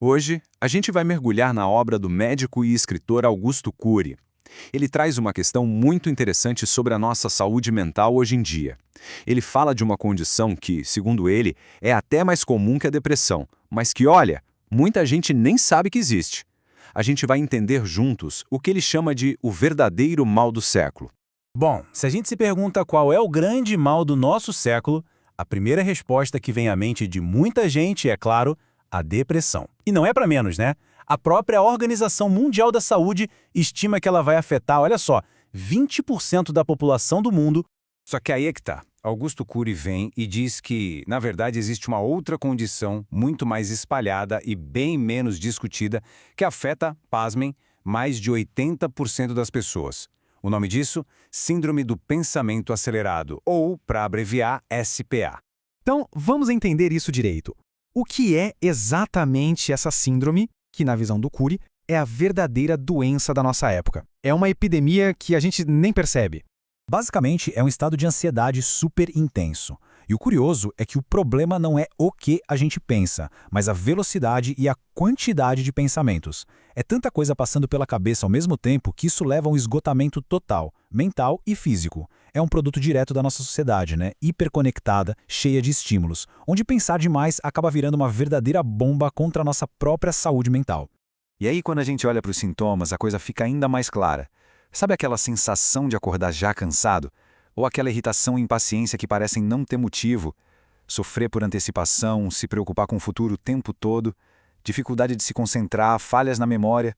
Hoje, a gente vai mergulhar na obra do médico e escritor Augusto Cury. Ele traz uma questão muito interessante sobre a nossa saúde mental hoje em dia. Ele fala de uma condição que, segundo ele, é até mais comum que a depressão, mas que, olha, muita gente nem sabe que existe. A gente vai entender juntos o que ele chama de o verdadeiro mal do século. Bom, se a gente se pergunta qual é o grande mal do nosso século, a primeira resposta que vem à mente de muita gente é, claro, a depressão. E não é para menos, né? A própria Organização Mundial da Saúde estima que ela vai afetar, olha só, 20% da população do mundo. Só que aí é que tá. Augusto Cury vem e diz que, na verdade, existe uma outra condição muito mais espalhada e bem menos discutida que afeta, pasmem, mais de 80% das pessoas. O nome disso? Síndrome do pensamento acelerado, ou, para abreviar, SPA. Então, vamos entender isso direito. O que é exatamente essa síndrome, que na visão do Cury é a verdadeira doença da nossa época? É uma epidemia que a gente nem percebe. Basicamente, é um estado de ansiedade super intenso. E o curioso é que o problema não é o que a gente pensa, mas a velocidade e a quantidade de pensamentos. É tanta coisa passando pela cabeça ao mesmo tempo que isso leva a um esgotamento total, mental e físico. É um produto direto da nossa sociedade, né? Hiperconectada, cheia de estímulos, onde pensar demais acaba virando uma verdadeira bomba contra a nossa própria saúde mental. E aí, quando a gente olha para os sintomas, a coisa fica ainda mais clara. Sabe aquela sensação de acordar já cansado? Ou aquela irritação e impaciência que parecem não ter motivo? Sofrer por antecipação, se preocupar com o futuro o tempo todo, dificuldade de se concentrar, falhas na memória.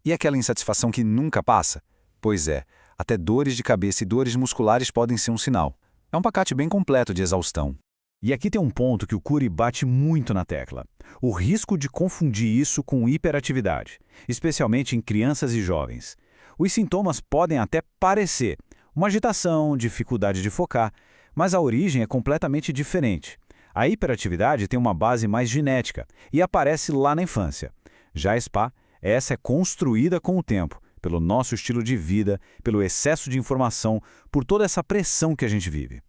E aquela insatisfação que nunca passa? Pois é, até dores de cabeça e dores musculares podem ser um sinal. É um pacote bem completo de exaustão. E aqui tem um ponto que o Cury bate muito na tecla. O risco de confundir isso com hiperatividade, especialmente em crianças e jovens. Os sintomas podem até parecer uma agitação, dificuldade de focar, mas a origem é completamente diferente. A hiperatividade tem uma base mais genética e aparece lá na infância. Já a SPA, essa é construída com o tempo, pelo nosso estilo de vida, pelo excesso de informação, por toda essa pressão que a gente vive.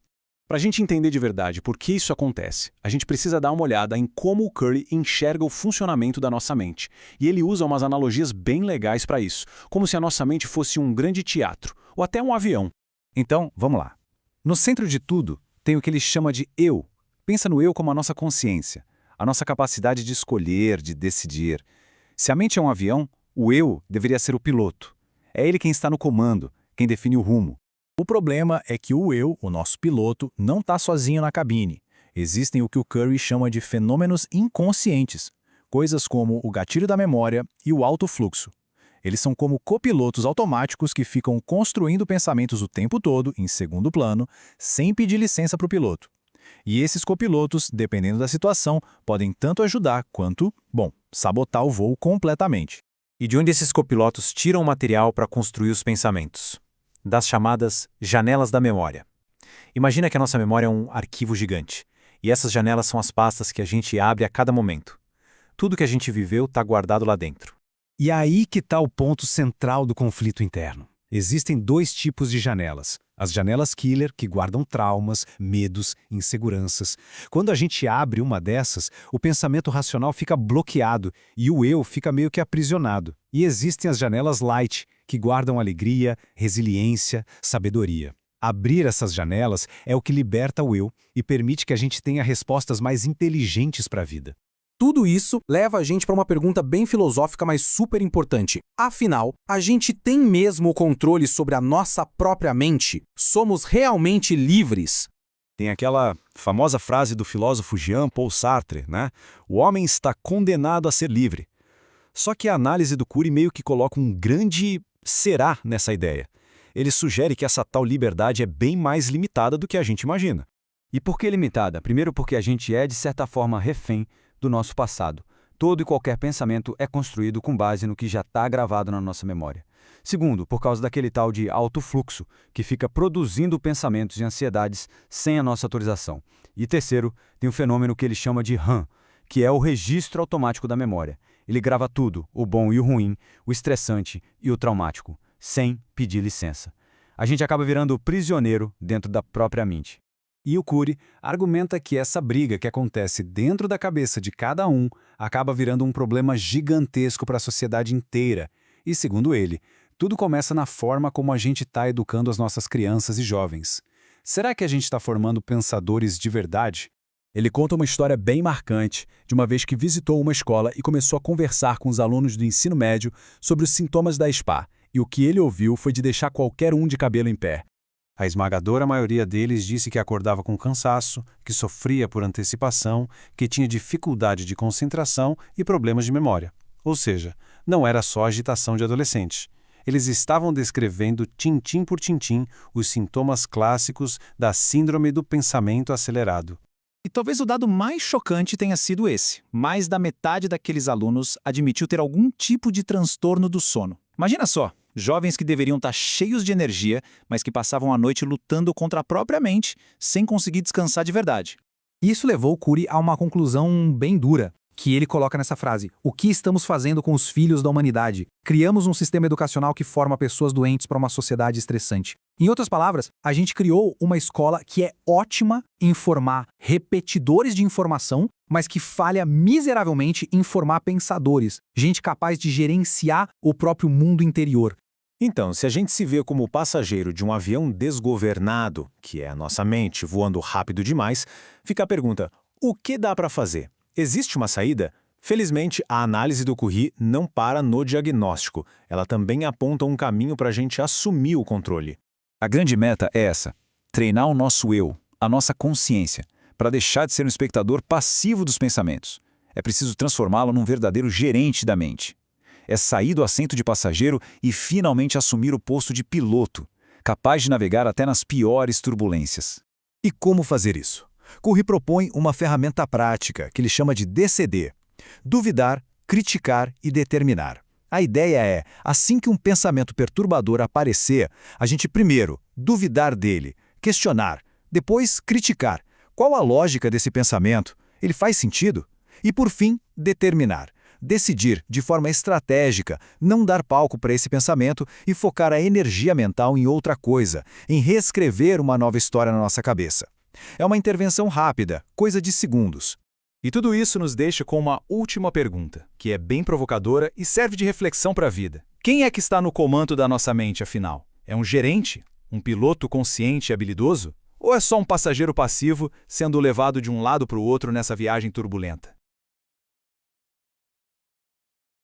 Para a gente entender de verdade por que isso acontece, a gente precisa dar uma olhada em como o Cury enxerga o funcionamento da nossa mente. E ele usa umas analogias bem legais para isso, como se a nossa mente fosse um grande teatro, ou até um avião. Então, vamos lá. No centro de tudo, tem o que ele chama de eu. Pensa no eu como a nossa consciência, a nossa capacidade de escolher, de decidir. Se a mente é um avião, o eu deveria ser o piloto. É ele quem está no comando, quem define o rumo. O problema é que o eu, o nosso piloto, não está sozinho na cabine. Existem o que o Cury chama de fenômenos inconscientes, coisas como o gatilho da memória e o alto fluxo. Eles são como copilotos automáticos que ficam construindo pensamentos o tempo todo, em segundo plano, sem pedir licença para o piloto. E esses copilotos, dependendo da situação, podem tanto ajudar quanto, sabotar o voo completamente. E de onde esses copilotos tiram o material para construir os pensamentos? Das chamadas janelas da memória. Imagina que a nossa memória é um arquivo gigante, e essas janelas são as pastas que a gente abre a cada momento. Tudo que a gente viveu está guardado lá dentro. E aí que está o ponto central do conflito interno. Existem dois tipos de janelas. As janelas killer, que guardam traumas, medos, inseguranças. Quando a gente abre uma dessas, o pensamento racional fica bloqueado e o eu fica meio que aprisionado. E existem as janelas light, que guardam alegria, resiliência, sabedoria. Abrir essas janelas é o que liberta o eu e permite que a gente tenha respostas mais inteligentes para a vida. Tudo isso leva a gente para uma pergunta bem filosófica, mas super importante. Afinal, a gente tem mesmo o controle sobre a nossa própria mente? Somos realmente livres? Tem aquela famosa frase do filósofo Jean-Paul Sartre, né? O homem está condenado a ser livre. Só que a análise do Cury meio que coloca um grande será nessa ideia. Ele sugere que essa tal liberdade é bem mais limitada do que a gente imagina. E por que limitada? Primeiro porque a gente é, de certa forma, refém do nosso passado. Todo e qualquer pensamento é construído com base no que já está gravado na nossa memória. Segundo, por causa daquele tal de alto fluxo, que fica produzindo pensamentos e ansiedades sem a nossa autorização. E terceiro, tem o fenômeno que ele chama de RAM, que é o registro automático da memória. Ele grava tudo, o bom e o ruim, o estressante e o traumático, sem pedir licença. A gente acaba virando prisioneiro dentro da própria mente. E o Cury argumenta que essa briga que acontece dentro da cabeça de cada um acaba virando um problema gigantesco para a sociedade inteira. E, segundo ele, tudo começa na forma como a gente está educando as nossas crianças e jovens. Será que a gente está formando pensadores de verdade? Ele conta uma história bem marcante de uma vez que visitou uma escola e começou a conversar com os alunos do ensino médio sobre os sintomas da SPA, e o que ele ouviu foi de deixar qualquer um de cabelo em pé. A esmagadora maioria deles disse que acordava com cansaço, que sofria por antecipação, que tinha dificuldade de concentração e problemas de memória. Ou seja, não era só agitação de adolescente. Eles estavam descrevendo, tintim por tintim, os sintomas clássicos da síndrome do pensamento acelerado. E talvez o dado mais chocante tenha sido esse. Mais da metade daqueles alunos admitiu ter algum tipo de transtorno do sono. Imagina só, jovens que deveriam estar cheios de energia, mas que passavam a noite lutando contra a própria mente, sem conseguir descansar de verdade. Isso levou Cury a uma conclusão bem dura, que ele coloca nessa frase: o que estamos fazendo com os filhos da humanidade? Criamos um sistema educacional que forma pessoas doentes para uma sociedade estressante. Em outras palavras, a gente criou uma escola que é ótima em formar repetidores de informação, mas que falha miseravelmente em formar pensadores, gente capaz de gerenciar o próprio mundo interior. Então, se a gente se vê como passageiro de um avião desgovernado, que é a nossa mente voando rápido demais, fica a pergunta: o que dá para fazer? Existe uma saída? Felizmente, a análise do Cury não para no diagnóstico. Ela também aponta um caminho para a gente assumir o controle. A grande meta é essa: treinar o nosso eu, a nossa consciência, para deixar de ser um espectador passivo dos pensamentos. É preciso transformá-lo num verdadeiro gerente da mente. É sair do assento de passageiro e finalmente assumir o posto de piloto, capaz de navegar até nas piores turbulências. E como fazer isso? Cury propõe uma ferramenta prática que ele chama de DCD: duvidar, criticar e determinar. A ideia é, assim que um pensamento perturbador aparecer, a gente primeiro duvidar dele, questionar, depois criticar. Qual a lógica desse pensamento? Ele faz sentido? E por fim, determinar. Decidir, de forma estratégica, não dar palco para esse pensamento e focar a energia mental em outra coisa, em reescrever uma nova história na nossa cabeça. É uma intervenção rápida, coisa de segundos. E tudo isso nos deixa com uma última pergunta, que é bem provocadora e serve de reflexão para a vida. Quem é que está no comando da nossa mente, afinal? É um gerente? Um piloto consciente e habilidoso? Ou é só um passageiro passivo sendo levado de um lado para o outro nessa viagem turbulenta?